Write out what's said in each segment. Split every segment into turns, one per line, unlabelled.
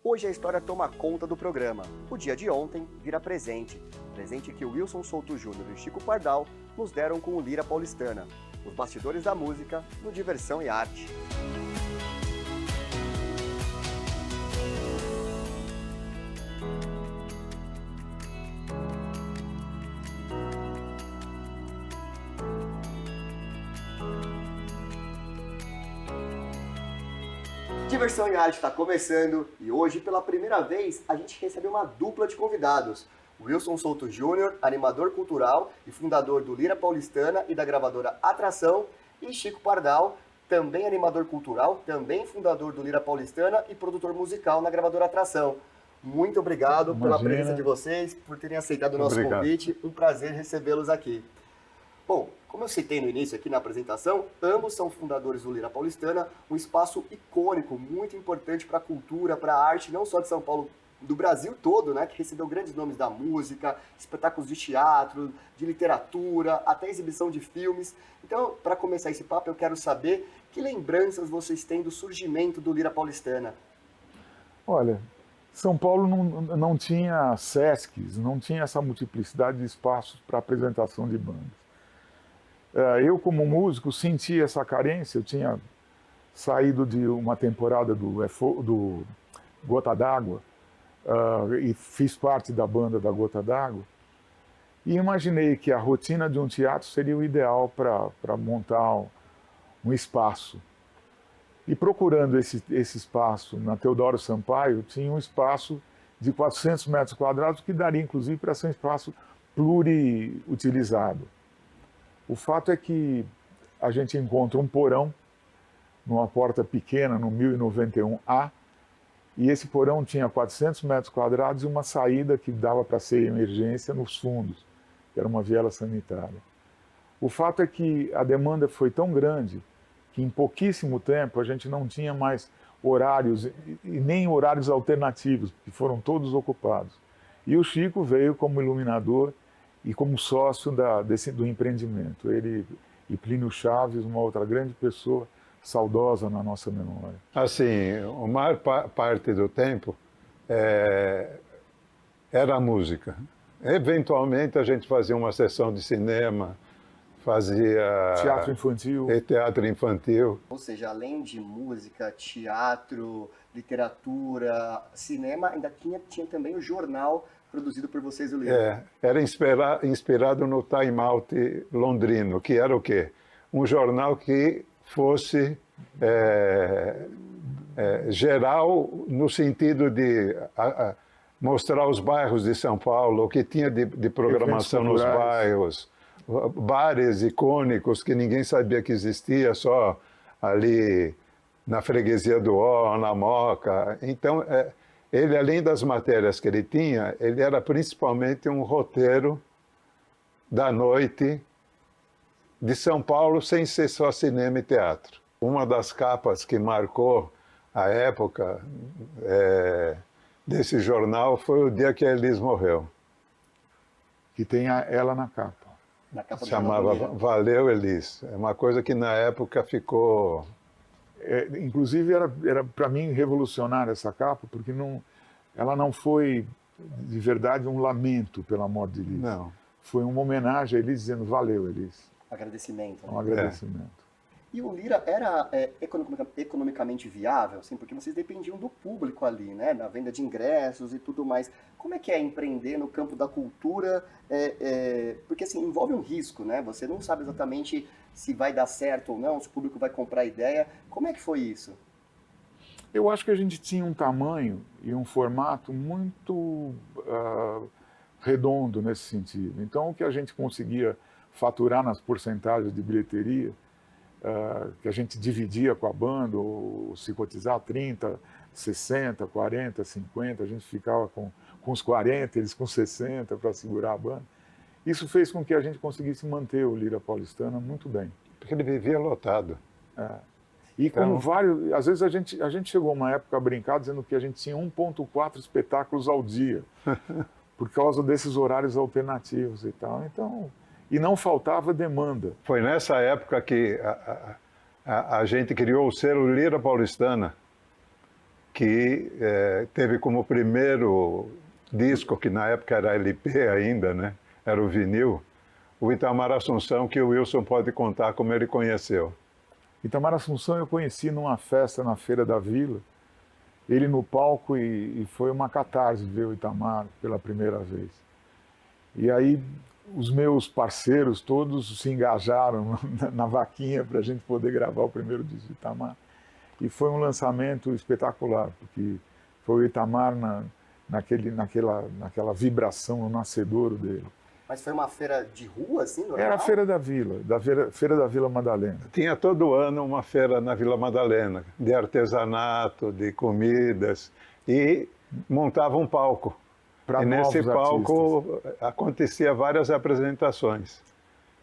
Hoje a história toma conta do programa. O dia de ontem vira presente. Presente que o Wilson Souto Júnior e Chico Pardal nos deram com o Lira Paulistana. Os bastidores da música no Diversão e Arte. Diversão e Arte está começando e hoje, pela primeira vez, a gente recebe uma dupla de convidados. Wilson Souto Júnior, animador cultural e fundador do Lira Paulistana e da gravadora Atração, e Chico Pardal, também animador cultural, também fundador do Lira Paulistana e produtor musical na gravadora Atração. Muito obrigado pela presença de vocês, por terem aceitado o nosso convite. Um prazer recebê-los aqui. Bom, como eu citei no início aqui na apresentação, ambos são fundadores do Lira Paulistana, um espaço icônico, muito importante para a cultura, para a arte, não só de São Paulo, do Brasil todo, né, que recebeu grandes nomes da música, espetáculos de teatro, de literatura, até exibição de filmes. Então, para começar esse papo, eu quero saber que lembranças vocês têm do surgimento do Lira Paulistana.
Olha, São Paulo não tinha Sescs, não tinha essa multiplicidade de espaços para apresentação de bandas. Eu, como músico, senti essa carência. Eu tinha saído de uma temporada do Gota d'Água e fiz parte da banda da Gota d'Água. E imaginei que a rotina de um teatro seria o ideal para montar um espaço. E procurando esse espaço na Teodoro Sampaio, tinha um espaço de 400 metros quadrados que daria, inclusive, para ser um espaço pluriutilizado. O fato é que a gente encontra um porão numa porta pequena, no 1091A, e esse porão tinha 400 metros quadrados e uma saída que dava para ser emergência nos fundos, que era uma viela sanitária. O fato é que a demanda foi tão grande que em pouquíssimo tempo a gente não tinha mais horários e nem horários alternativos, que foram todos ocupados. E o Chico veio como iluminador e como sócio do empreendimento. Ele e Plínio Chaves, uma outra grande pessoa, saudosa na nossa memória.
Assim, a maior parte do tempo era a música. Eventualmente a gente fazia uma sessão de cinema, fazia
teatro infantil.
Ou seja, além de música, teatro, literatura, cinema, ainda tinha também o jornal produzido por vocês, o Lira.
Era inspirado no Time Out londrino, que era o quê? Um jornal que fosse geral, no sentido de mostrar os bairros de São Paulo, o que tinha de programação nos bairros, bares icônicos que ninguém sabia que existia, só ali na Freguesia do Ó, na Moca. Então, ele, além das matérias que ele tinha, ele era principalmente um roteiro da noite de São Paulo, sem ser só cinema e teatro. Uma das capas que marcou a época desse jornal foi o dia que a Elis morreu.
Que tem ela na capa.
Chamava Valeu, Elis. É uma coisa que na época ficou...
Inclusive era para mim revolucionária essa capa, porque ela não foi de verdade um lamento pela morte de Elis.
Não.
Foi uma homenagem a Elis dizendo valeu, Elis.
Agradecimento.
Um agradecimento.
E o Lira era economicamente viável, assim, porque vocês dependiam do público ali, né, na venda de ingressos e tudo mais. Como é que é empreender no campo da cultura? Porque assim, envolve um risco, né? Você não sabe exatamente se vai dar certo ou não, se o público vai comprar a ideia. Como é que foi isso?
Eu acho que a gente tinha um tamanho e um formato muito redondo nesse sentido. Então, o que a gente conseguia faturar nas porcentagens de bilheteria, que a gente dividia com a banda, ou se cotizar 30, 60, 40, 50, a gente ficava com os 40, eles com 60 para segurar a banda. Isso fez com que a gente conseguisse manter o Lira Paulistana muito bem.
Porque ele vivia lotado.
E como vários... Às vezes a gente chegou a uma época a brincar dizendo que a gente tinha 1,4 espetáculos ao dia, por causa desses horários alternativos e tal. Então... E não faltava demanda.
Foi nessa época que a gente criou o selo Lira Paulistana, que teve como primeiro disco, que na época era LP ainda, né? Era o vinil, o Itamar Assunção, que o Wilson pode contar como ele conheceu.
Itamar Assunção eu conheci numa festa na Feira da Vila, ele no palco, e foi uma catarse ver o Itamar pela primeira vez. E aí os meus parceiros todos se engajaram na vaquinha para a gente poder gravar o primeiro disco do Itamar. E foi um lançamento espetacular, porque foi o Itamar naquela vibração, no nascedouro dele.
Mas foi uma feira de rua, assim, normal?
Era a Feira da Vila, Feira da Vila Madalena.
Tinha todo ano uma feira na Vila Madalena, de artesanato, de comidas, e montava um palco.
Pra
e nesse palco acontecia várias apresentações.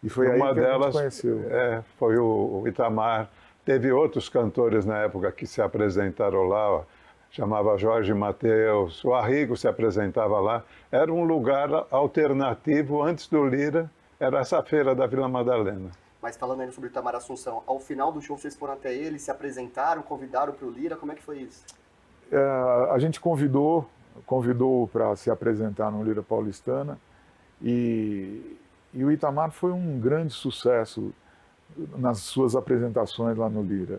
E foi aí que a gente conheceu.
Foi o Itamar. Teve outros cantores na época que se apresentaram lá, ó, chamava Jorge Mateus, o Arrigo se apresentava lá. Era um lugar alternativo, antes do Lira, era essa feira da Vila Madalena.
Mas falando ainda sobre o Itamar Assunção, ao final do show vocês foram até ele, se apresentaram, convidaram para o Lira, como é que foi isso?
A gente convidou para se apresentar no Lira Paulistana, e o Itamar foi um grande sucesso nas suas apresentações lá no Lira.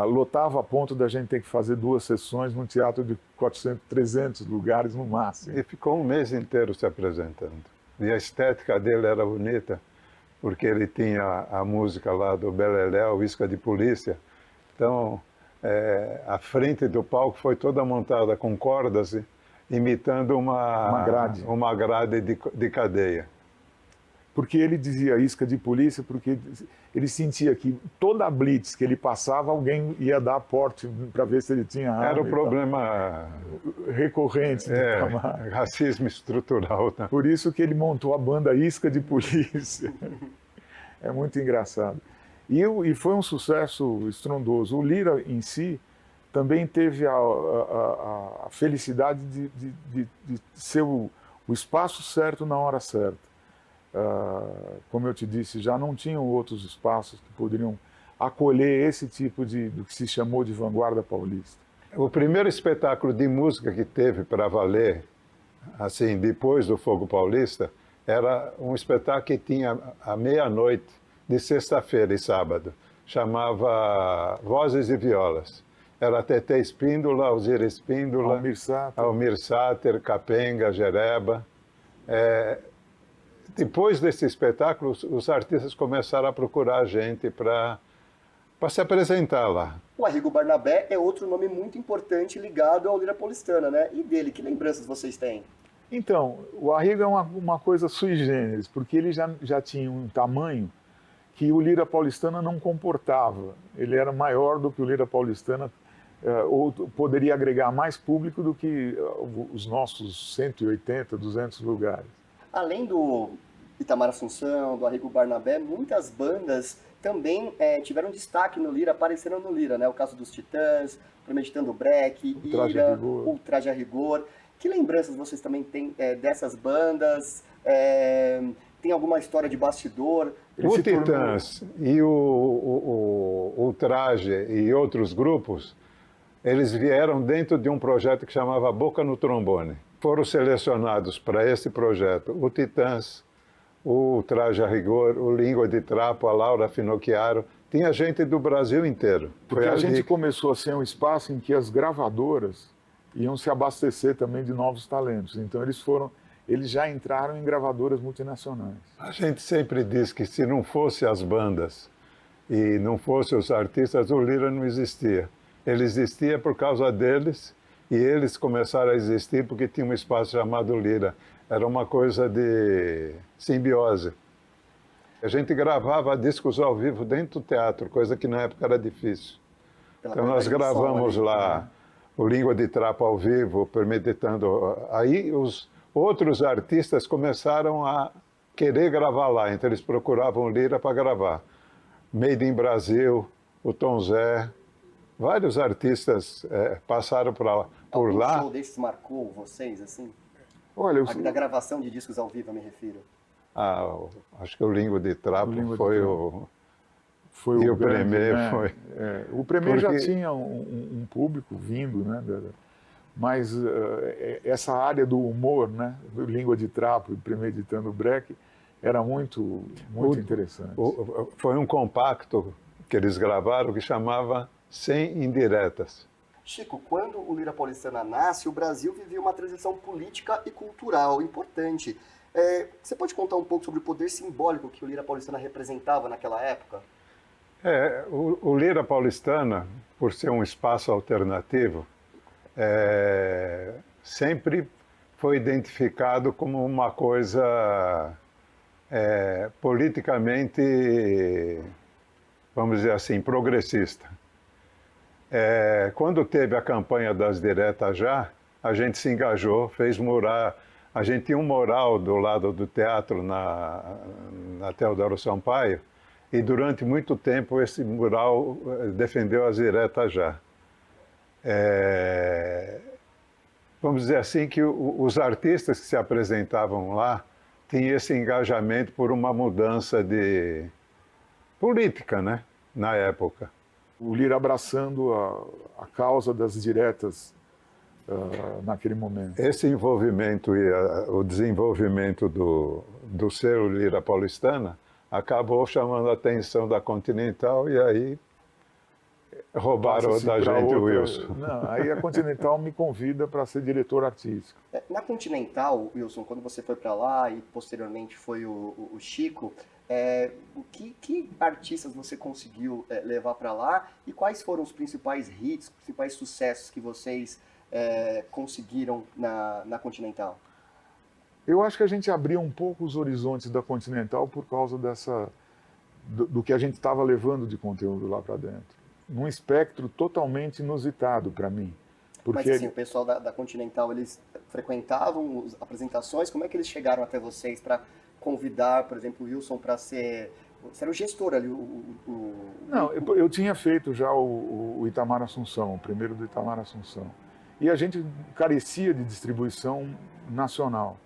Lotava a ponto da gente ter que fazer 2 sessões num teatro de 400, 300 lugares no máximo.
E ficou um mês inteiro se apresentando. E a estética dele era bonita, porque ele tinha a música lá do Beleléu, Isca de Polícia. Então, a frente do palco foi toda montada com cordas, imitando uma grade de cadeia.
Porque ele dizia isca de polícia, porque ele sentia que toda a blitz que ele passava, alguém ia dar porte para ver se ele tinha arma.
Era o problema
recorrente do Itamar.
Racismo estrutural. Né?
Por isso que ele montou a banda Isca de Polícia. É muito engraçado. E foi um sucesso estrondoso. O Lira em si também teve a felicidade de ser o espaço certo na hora certa. Como eu te disse, já não tinham outros espaços que poderiam acolher esse tipo do que se chamou de vanguarda paulista.
O primeiro espetáculo de música que teve para valer, assim, depois do Fogo Paulista, era um espetáculo que tinha à meia-noite, de sexta-feira e sábado. Chamava Vozes e Violas. Era Tetê Espíndola, Alzira Espíndola, Almir Sater, Capenga, Jereba. Depois desse espetáculo, os artistas começaram a procurar a gente para se apresentar lá.
O Arrigo Barnabé é outro nome muito importante ligado ao Lira Paulistana, né? E dele, que lembranças vocês têm?
Então, o Arrigo é uma coisa sui generis, porque ele já tinha um tamanho que o Lira Paulistana não comportava. Ele era maior do que o Lira Paulistana, ou poderia agregar mais público do que os nossos 180, 200 lugares. Além
do Itamar Assunção, do Arrigo Barnabé, muitas bandas também tiveram destaque no Lira, apareceram no Lira, né? O caso dos Titãs, Premeditando o Break, Ira, o Traje a Rigor. Que lembranças vocês também têm dessas bandas? Tem alguma história de bastidor?
O Titãs e o Traje e outros grupos, eles vieram dentro de um projeto que chamava Boca no Trombone. Foram selecionados para esse projeto o Titãs, o Traje a Rigor, o Língua de Trapo, a Laura Finocchiaro. Tinha gente do Brasil inteiro.
Porque a gente começou a ser um espaço em que as gravadoras iam se abastecer também de novos talentos. Então eles já entraram em gravadoras multinacionais.
A gente sempre diz que se não fosse as bandas e não fossem os artistas, o Lira não existia. Ele existia por causa deles, e eles começaram a existir porque tinha um espaço chamado Lira. Era uma coisa de simbiose. A gente gravava discos ao vivo dentro do teatro, coisa que na época era difícil. Então nós gravamos lá o Língua de Trapo ao vivo, Premeditando. Aí os outros artistas começaram a querer gravar lá, então eles procuravam o Lira para gravar. Made in Brasil, o Tom Zé, vários artistas passaram por lá.
Algum show desses marcou vocês, assim?
Olha,
da gravação de discos ao vivo, eu me refiro.
Acho que o Língua de Trapo
foi
E
o
o
grande,
Premier
né?
foi.
O Premier já
Porque-
tinha um público vindo, né? Mas essa área do humor, né? Língua de Trapo e Premeditando o Breck, era muito interessante.
Foi um compacto que eles gravaram que chamava Sem Indiretas.
Chico, quando o Lira Paulistana nasce, o Brasil vivia uma transição política e cultural importante. Você pode contar um pouco sobre o poder simbólico que o Lira Paulistana representava naquela época?
O Lira Paulistana, por ser um espaço alternativo, sempre foi identificado como uma coisa politicamente, vamos dizer assim, progressista. Quando teve a campanha das diretas já, a gente se engajou, fez mural. A gente tinha um mural do lado do teatro na Teodoro Sampaio, e durante muito tempo esse mural defendeu as diretas já. Vamos dizer assim que os artistas que se apresentavam lá tinham esse engajamento por uma mudança de política, né, na época.
O Lira abraçando a causa das diretas naquele momento.
Esse envolvimento e o desenvolvimento do selo Lira Paulistana acabou chamando a atenção da Continental e aí roubaram da gente o Wilson.
Não, aí a Continental me convida para ser diretor artístico.
Na Continental, Wilson, quando você foi para lá e posteriormente foi o Chico, que artistas você conseguiu levar para lá e quais foram os principais hits, os principais sucessos que vocês conseguiram na Continental?
Eu acho que a gente abriu um pouco os horizontes da Continental por causa do que a gente estava levando de conteúdo lá para dentro. Num espectro totalmente inusitado para mim. Porque...
Mas assim, o pessoal da Continental, eles frequentavam as apresentações, como é que eles chegaram até vocês para convidar, por exemplo, o Wilson para ser... Você era o gestor ali,
Não, eu tinha feito já o Itamar Assunção, o primeiro do Itamar Assunção. E a gente carecia de distribuição nacional.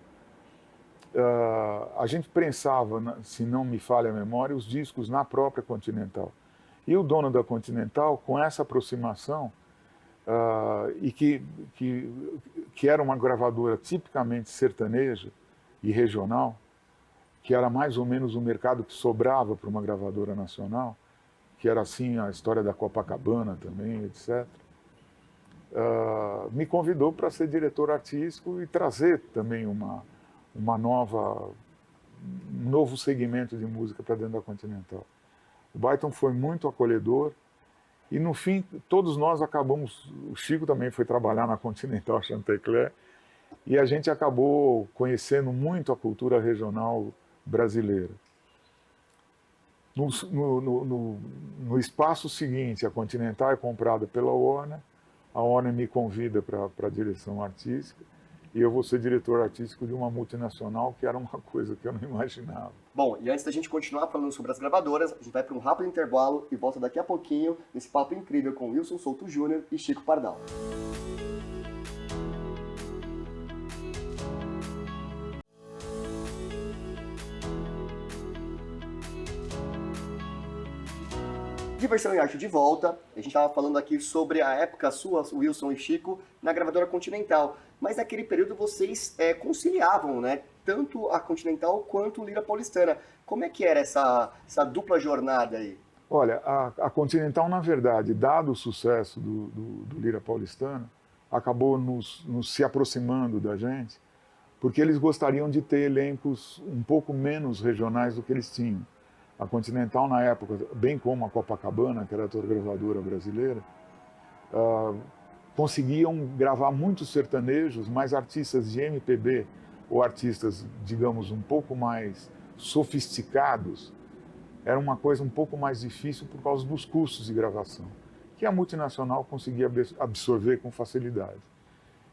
A gente prensava, se não me falha a memória, os discos na própria Continental. E o dono da Continental, com essa aproximação, e que era uma gravadora tipicamente sertaneja e regional, que era mais ou menos o mercado que sobrava para uma gravadora nacional, que era assim a história da Copacabana também, etc., me convidou para ser diretor artístico e trazer também um novo segmento de música para dentro da Continental. O Byton foi muito acolhedor e, no fim, todos nós acabamos... O Chico também foi trabalhar na Continental Chantecler e a gente acabou conhecendo muito a cultura regional brasileira. No espaço seguinte, a Continental é comprada pela Warner, a Warner me convida para a direção artística e eu vou ser diretor artístico de uma multinacional, que era uma coisa que eu não imaginava.
Bom, e antes da gente continuar falando sobre as gravadoras, a gente vai para um rápido intervalo e volta daqui a pouquinho nesse papo incrível com Wilson Souto Júnior e Chico Pardal. Diversão e Arte de volta. A gente estava falando aqui sobre a época sua, Wilson e Chico, na gravadora Continental. Mas naquele período vocês conciliavam, né? Tanto a Continental quanto o Lira Paulistana. Como é que era essa dupla jornada aí?
Olha, a Continental, na verdade, dado o sucesso do Lira Paulistana, acabou nos se aproximando da gente, porque eles gostariam de ter elencos um pouco menos regionais do que eles tinham. A Continental, na época, bem como a Copacabana, que era outra gravadora brasileira, conseguiam gravar muitos sertanejos, mas artistas de MPB, ou artistas, digamos, um pouco mais sofisticados, era uma coisa um pouco mais difícil por causa dos custos de gravação, que a multinacional conseguia absorver com facilidade.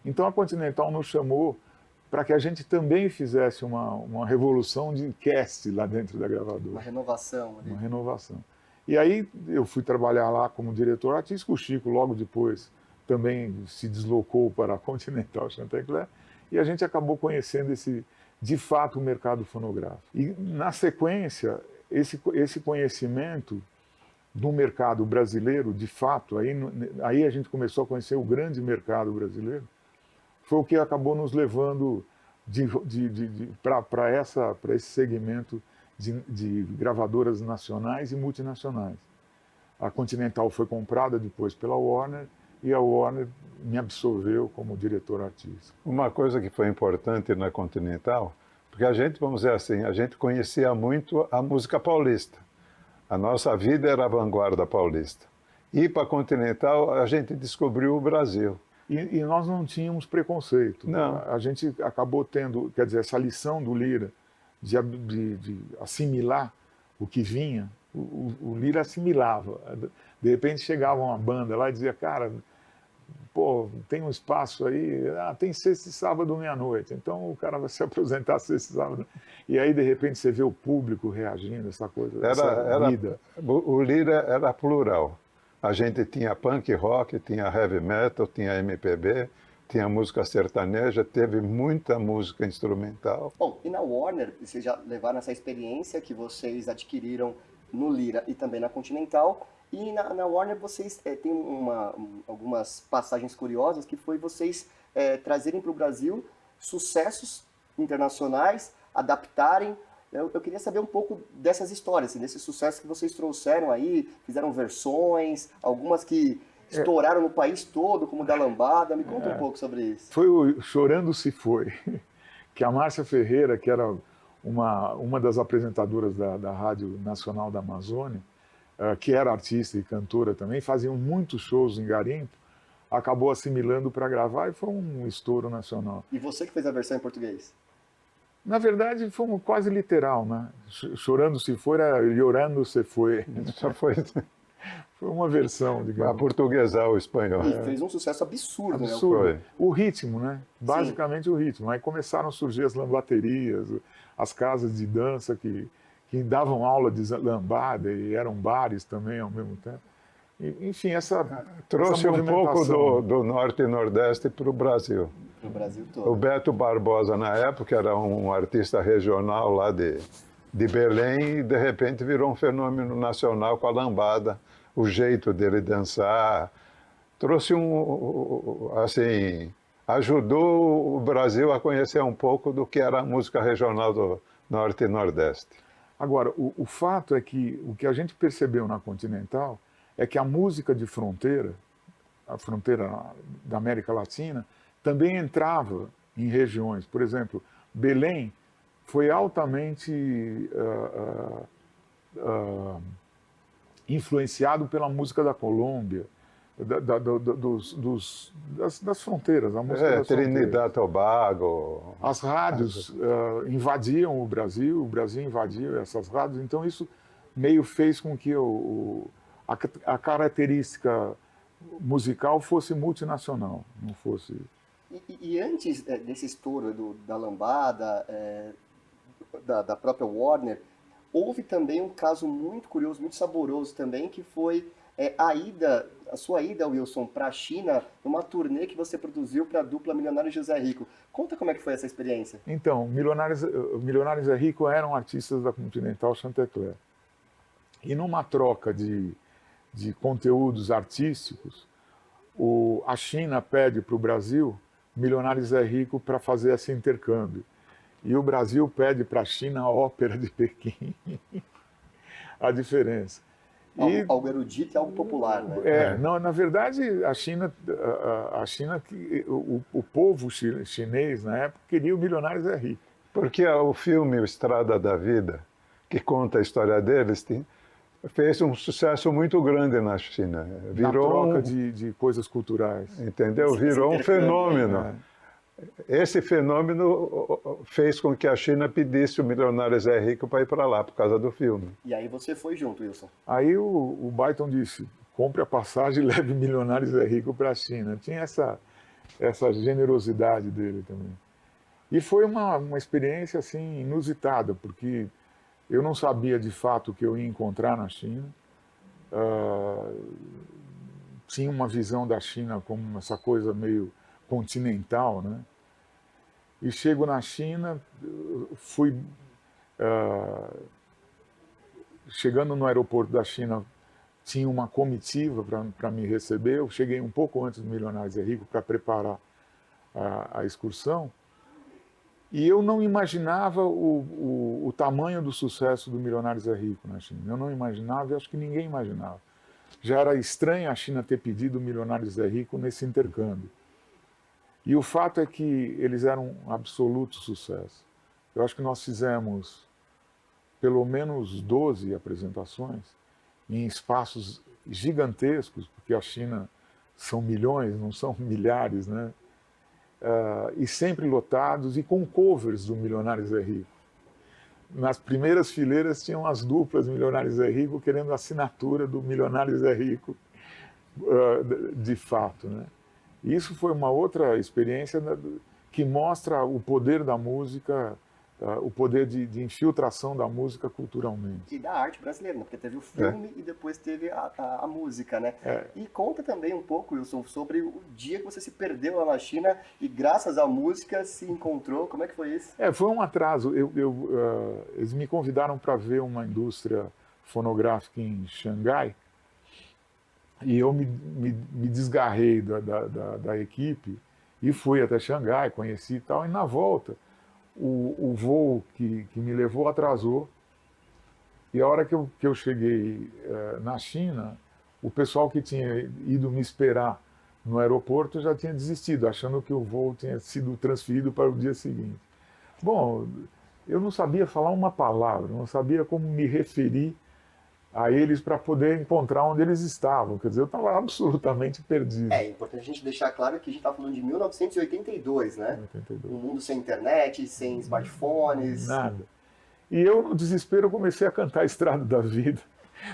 Então a Continental nos chamou para que a gente também fizesse uma revolução de cast lá dentro da gravadora.
Uma renovação ali.
Uma renovação. E aí eu fui trabalhar lá como diretor artístico, o Chico logo depois também se deslocou para a Continental Chantecler, e a gente acabou conhecendo de fato o mercado fonográfico. E na sequência, esse conhecimento do mercado brasileiro, de fato, aí a gente começou a conhecer o grande mercado brasileiro, foi o que acabou nos levando para esse segmento de gravadoras nacionais e multinacionais. A Continental foi comprada depois pela Warner e a Warner me absorveu como diretor artístico.
Uma coisa que foi importante na Continental, porque a gente, vamos dizer assim, a gente conhecia muito a música paulista. A nossa vida era a vanguarda paulista. E para a Continental, a gente descobriu o Brasil.
E nós não tínhamos preconceito.
Não.
A gente acabou tendo, quer dizer, essa lição do Lira de assimilar o que vinha, o Lira assimilava. De repente chegava uma banda lá e dizia, cara, pô, tem um espaço aí, tem sexta e sábado meia-noite, então o cara vai se apresentar sexta e sábado. E aí, de repente, você vê o público reagindo, essa coisa, essa vida.
O Lira era plural. A gente tinha punk rock, tinha heavy metal, tinha MPB, tinha música sertaneja, teve muita música instrumental.
Bom, e na Warner, vocês já levaram essa experiência que vocês adquiriram no Lira e também na Continental, e na Warner vocês têm algumas passagens curiosas, que foi vocês trazerem para o Brasil sucessos internacionais, adaptarem. Eu queria saber um pouco dessas histórias, assim, desses sucessos que vocês trouxeram aí, fizeram versões, algumas que estouraram no país todo, como o da Lambada. Me conta um pouco sobre isso.
Foi o Chorando Se Foi, que a Márcia Ferreira, que era uma das apresentadoras da Rádio Nacional da Amazônia, que era artista e cantora também, faziam muitos shows em garimpo, acabou assimilando para gravar e foi um estouro nacional.
E você que fez a versão em português?
Na verdade, foi quase literal, né? Chorando se foi, era llorando se foi.
Só foi
uma versão, digamos.
Aportuguesar o espanhol.
E fez um sucesso absurdo,
absurdo.
Né?
O ritmo, né? Basicamente o ritmo. Aí começaram a surgir as lambaterias, as casas de dança que davam aula de lambada e eram bares também ao mesmo tempo. Enfim,
trouxe um pouco do Norte e Nordeste para o Brasil.
Para o Brasil todo.
O Beto Barbosa, na época, era um artista regional lá de Belém e, de repente, virou um fenômeno nacional com a lambada, o jeito dele dançar. Trouxe assim, ajudou o Brasil a conhecer um pouco do que era a música regional do Norte e Nordeste.
Agora, o fato é que o que a gente percebeu na Continental é que a música de fronteira, a fronteira da América Latina, também entrava em regiões. Por exemplo, Belém foi altamente influenciado pela música da Colômbia, das fronteiras. A música das
Trinidad e Tobago.
As rádios invadiam o Brasil invadiu essas rádios, então isso meio fez com que a característica musical fosse multinacional, não fosse...
E antes desse estouro da lambada, da própria Warner, houve também um caso muito curioso, muito saboroso também, que foi a sua ida, Wilson, para a China, numa turnê que você produziu para a dupla Milionário José Rico. Conta como é que foi essa experiência.
Então, Milionário José Rico eram artistas da Continental Chantecler. E numa troca de conteúdos artísticos, a China pede para o Brasil Milionário Zé Rico para fazer esse intercâmbio. E o Brasil pede para a China a ópera de Pequim. A diferença.
Algo erudito e algo popular, né?
Não, na verdade, a China, o povo chinês, na época, queria o Milionário Zé Rico.
Porque o filme Estrada da Vida, que conta a história deles, fez um sucesso muito grande na China.
Virou na troca de coisas culturais.
Entendeu? Virou um fenômeno. Esse fenômeno fez com que a China pedisse o Milionário Zé Rico para ir para lá, por causa do filme.
E aí você foi junto, Wilson?
Aí o Byton disse, compre a passagem e leve o Milionário Zé Rico para a China. Tinha essa generosidade dele também. E foi uma experiência assim, inusitada, porque eu não sabia de fato o que eu ia encontrar na China. Tinha uma visão da China como essa coisa meio continental, né? E chego na China, chegando no aeroporto da China, tinha uma comitiva para me receber. Eu cheguei um pouco antes do Milionários é Rico para preparar a excursão. E eu não imaginava o tamanho do sucesso do Milionários é Rico na China. Eu não imaginava e acho que ninguém imaginava. Já era estranho a China ter pedido o Milionários é Rico nesse intercâmbio. E o fato é que eles eram um absoluto sucesso. Eu acho que nós fizemos pelo menos 12 apresentações em espaços gigantescos, porque a China são milhões, não são milhares, né? E sempre lotados e com covers do Milionários é Rico. Nas primeiras fileiras tinham as duplas Milionários é Rico querendo a assinatura do Milionários é Rico, de fato, né? E isso foi uma outra experiência que mostra o poder da música, o poder de infiltração da música culturalmente.
E da arte brasileira, né? Porque teve o filme e depois teve a música, né? E conta também um pouco, Wilson, sobre o dia que você se perdeu lá na China e graças à música se encontrou. Como é que foi isso?
Foi um atraso. Eles me convidaram para ver uma indústria fonográfica em Xangai e eu me desgarrei da equipe e fui até Xangai, conheci e tal, e na volta o voo que me levou atrasou, e a hora que eu cheguei na China, o pessoal que tinha ido me esperar no aeroporto já tinha desistido, achando que o voo tinha sido transferido para o dia seguinte. Bom, eu não sabia falar uma palavra, não sabia como me referir a eles para poder encontrar onde eles estavam. Quer dizer, eu estava absolutamente perdido.
É importante a gente deixar claro que a gente está falando de 1982, né?
82.
Um mundo sem internet, sem smartphones.
Nada. E eu, no desespero, comecei a cantar a Estrada da Vida.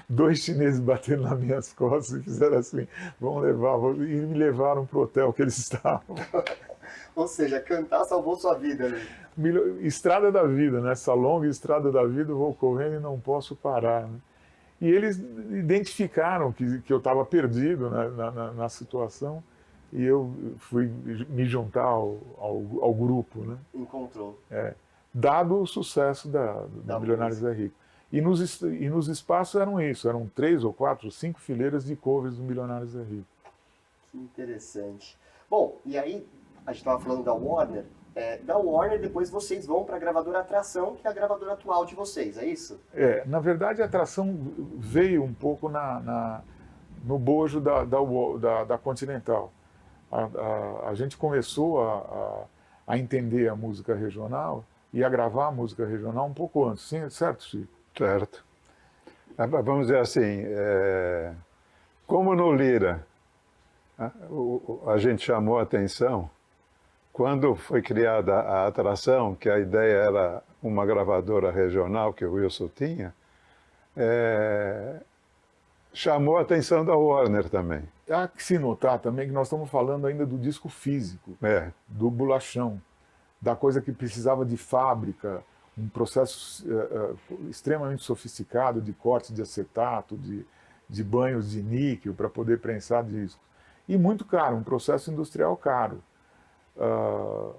2 chineses batendo nas minhas costas e fizeram assim, vamos levar, e me levaram para o hotel que eles estavam.
Ou seja, cantar salvou sua vida, né?
Estrada da Vida, nessa longa Estrada da Vida, eu vou correndo e não posso parar, né? E eles identificaram que eu estava perdido na situação e eu fui me juntar ao grupo, né?
Encontrou.
Dado o sucesso da Milionários é Rico. E nos espaços eram 3 ou 4, 5 fileiras de covers do Milionários é Rico.
Que interessante. Bom, e aí a gente estava falando da Warner. Da Warner, depois vocês vão para a gravadora Atração, que é a gravadora atual de vocês, é isso?
Na verdade, a Atração veio um pouco no bojo da Continental. A gente começou a entender a música regional e a gravar a música regional um pouco antes, sim, certo, Chico?
Certo. Vamos dizer assim, como no Lira a gente chamou a atenção, quando foi criada a Atração, que a ideia era uma gravadora regional que o Wilson tinha, chamou a atenção da Warner também.
Há que se notar também que nós estamos falando ainda do disco físico, do bolachão, da coisa que precisava de fábrica, um processo extremamente sofisticado de corte de acetato, de banhos de níquel para poder prensar discos. E muito caro, um processo industrial caro.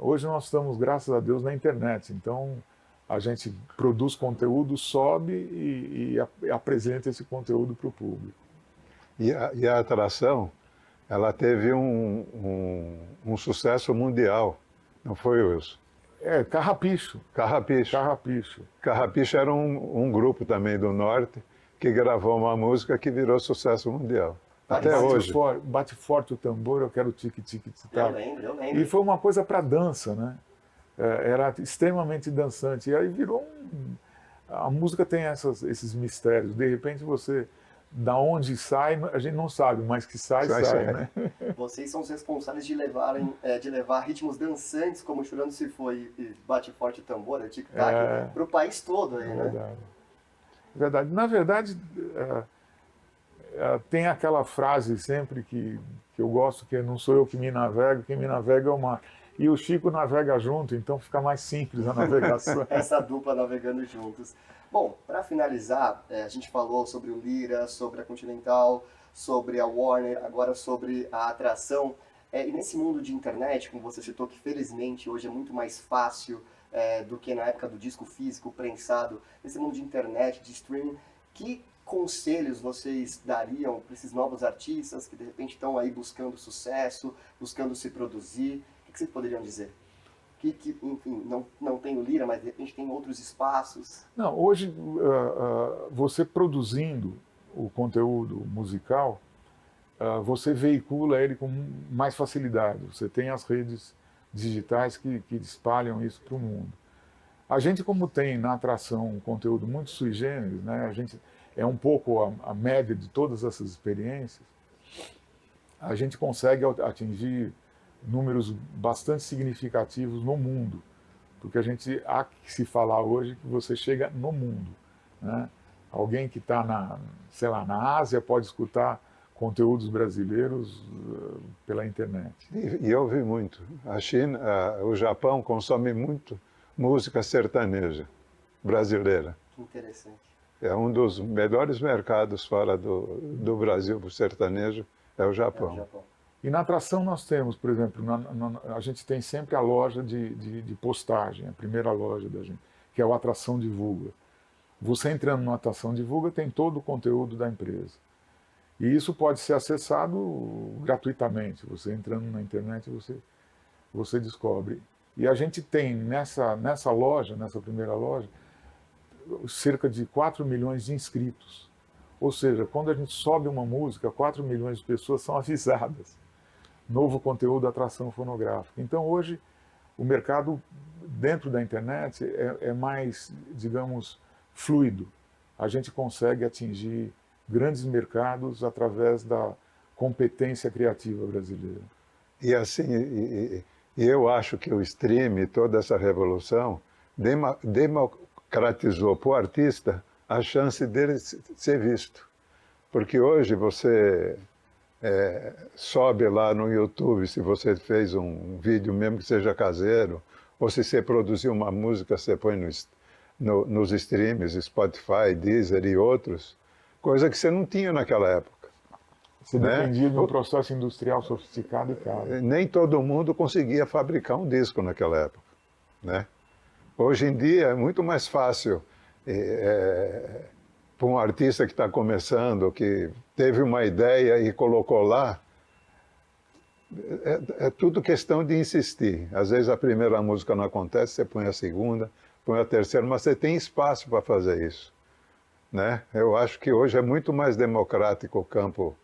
Hoje nós estamos, graças a Deus, na internet, então a gente produz conteúdo, sobe e apresenta esse conteúdo para o público.
E a Atração, ela teve um sucesso mundial, não foi, Wilson?
Carrapicho.
Carrapicho era um grupo também do Norte que gravou uma música que virou sucesso mundial. Até hoje.
Bate forte o tambor, eu quero tique-tique-tic-tac.
Eu lembro.
E foi uma coisa para dança, né? Era extremamente dançante. E aí virou A música tem esses mistérios. De repente você, da onde sai, a gente não sabe, mas que sai, né?
Vocês são os responsáveis de levar ritmos dançantes, como Chorando Se Foi e Bate Forte o Tambor, tic-tac, para o país todo aí, né?
Verdade. Na verdade, tem aquela frase sempre que eu gosto, que não sou eu que me navego, quem me navega é o mar. E o Chico navega junto, então fica mais simples a navegação.
Essa dupla navegando juntos. Bom, para finalizar, a gente falou sobre o Lira, sobre a Continental, sobre a Warner, agora sobre a Atração. E nesse mundo de internet, como você citou, que felizmente hoje é muito mais fácil do que na época do disco físico, prensado, nesse mundo de internet, de streaming, que conselhos vocês dariam para esses novos artistas que de repente estão aí buscando sucesso, buscando se produzir? O que vocês poderiam dizer? Que enfim, não tem o Lira, mas de repente tem outros espaços.
Não, hoje você produzindo o conteúdo musical, você veicula ele com mais facilidade. Você tem as redes digitais que espalham isso para o mundo. A gente, como tem na atração um conteúdo muito sui generis, né, a gente é um pouco a média de todas essas experiências, a gente consegue atingir números bastante significativos no mundo, porque há que se falar hoje que você chega no mundo, né? Alguém que está sei lá, na Ásia pode escutar conteúdos brasileiros pela internet.
E eu vi muito. A China, o Japão consome muito música sertaneja brasileira.
Que interessante.
É um dos melhores mercados fora do Brasil para o sertanejo, é o Japão.
É o Japão.
E na atração nós temos, por exemplo, a gente tem sempre a loja de postagem, a primeira loja da gente, que é o Atração Divulga. Você entrando no Atração Divulga tem todo o conteúdo da empresa. E isso pode ser acessado gratuitamente. Você entrando na internet, você descobre. E a gente tem nessa loja, nessa primeira loja, cerca de 4 milhões de inscritos. Ou seja, quando a gente sobe uma música, 4 milhões de pessoas são avisadas. Novo conteúdo da atração fonográfica. Então, hoje, o mercado dentro da internet é mais, digamos, fluido. A gente consegue atingir grandes mercados através da competência criativa brasileira.
E assim, eu acho que o stream, toda essa revolução, democratizou para o artista a chance dele ser visto. Porque hoje você sobe lá no YouTube, se você fez um vídeo mesmo que seja caseiro, ou se você produziu uma música, você põe nos streams, Spotify, Deezer e outros, coisa que você não tinha naquela época.
Você dependia de um processo industrial sofisticado e caro.
Nem todo mundo conseguia fabricar um disco naquela época, né? Hoje em dia é muito mais fácil para um artista que está começando, que teve uma ideia e colocou lá, é tudo questão de insistir. Às vezes a primeira música não acontece, você põe a segunda, põe a terceira, mas você tem espaço para fazer isso, né? Eu acho que hoje é muito mais democrático o campo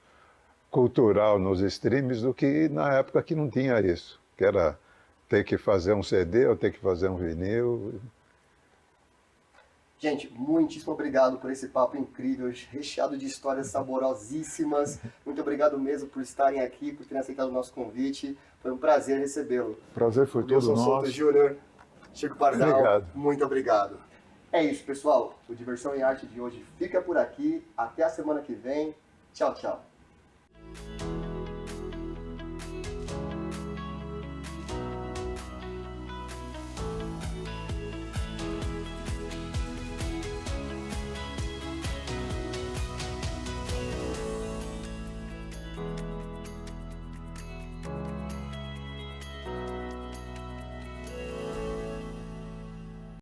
cultural nos streams do que na época que não tinha isso, que era ter que fazer um CD ou ter que fazer um vinil.
Gente, muitíssimo obrigado por esse papo incrível, recheado de histórias saborosíssimas. Muito obrigado mesmo por estarem aqui, por terem aceitado o nosso convite. Foi um prazer recebê-lo.
O prazer foi todo
Wilson Souto
nosso.
Júnior, Chico Pardal,
Obrigado.
muito obrigado. É isso, pessoal. O Diversão em Arte de hoje fica por aqui. Até a semana que vem. Tchau, tchau.